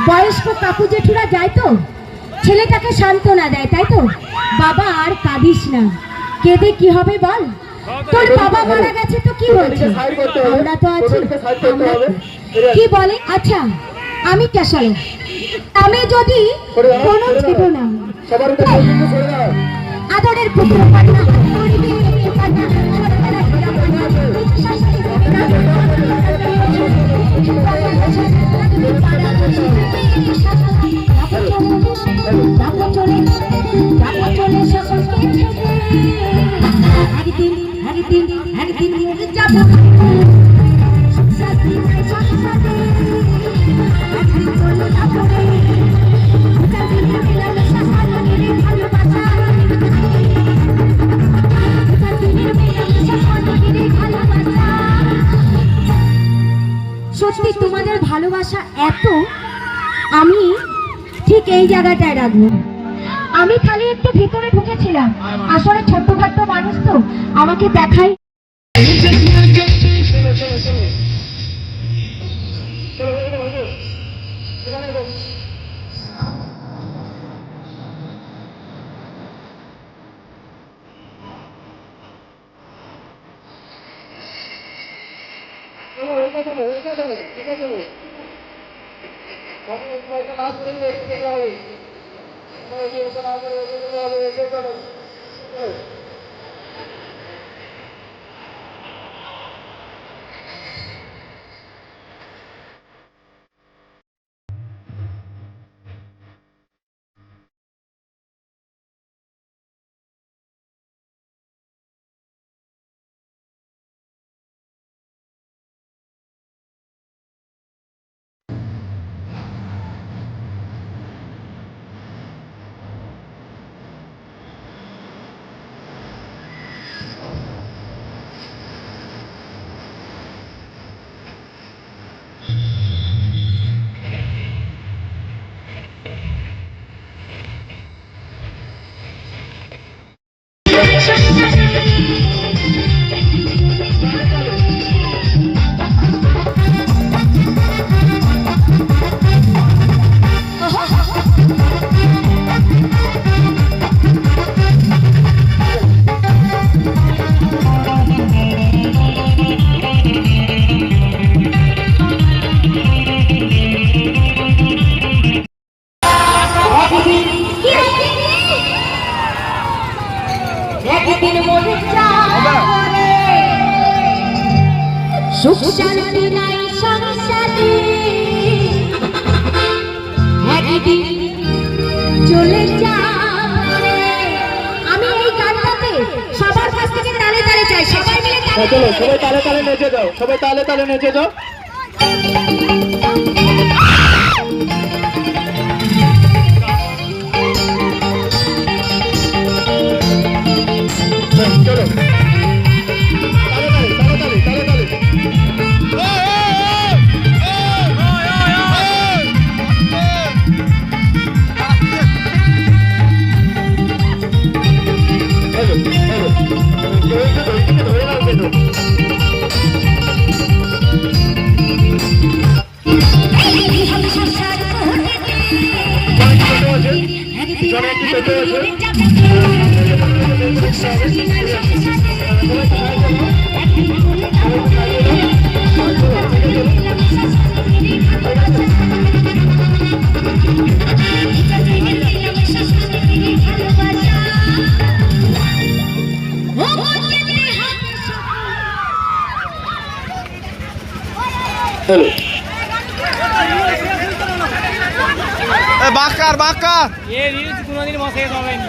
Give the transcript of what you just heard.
বয়স্ক কাকু জেঠুরা যায় তো ছেলেটাকে সান্ত্বনা দেয়, তাই তো? বাবা আর কাঁদিস না, কেঁদে কি হবে বল? তোর বাবা মারা গেছে তো কি হয়েছে, আমরা তো আছি। কি বলে? আচ্ছা আমি কেশালো, আমি যদি কোনো ছিল না আদরের পুত্র কন্যা সত্যি তোমাদের ভালোবাসা এত, আমি ঠিক এই জায়গাটায় রাখবো। আমি খালি একটু ভিতরে ঢুকেছিলাম, আসলে ছোট্টখাট্ট মানুষ তো, আমাকে দেখাই। সুখ শান্তি নাই সংসারে একদিন চলে যাবে। আমি এই গানটাতে সবার কাছ থেকে তালে তালে চাই, সবাই মিলে তালে চলো সবাই তালে তালে নেচে যাও, সবাই তালে তালে নেচে যাও। চলো তালে তালে তালে তালে তালে ধরে রাখবে তো। বাঁকার বাঁকা ये रील्स কোনোদিন শেষ হবে না।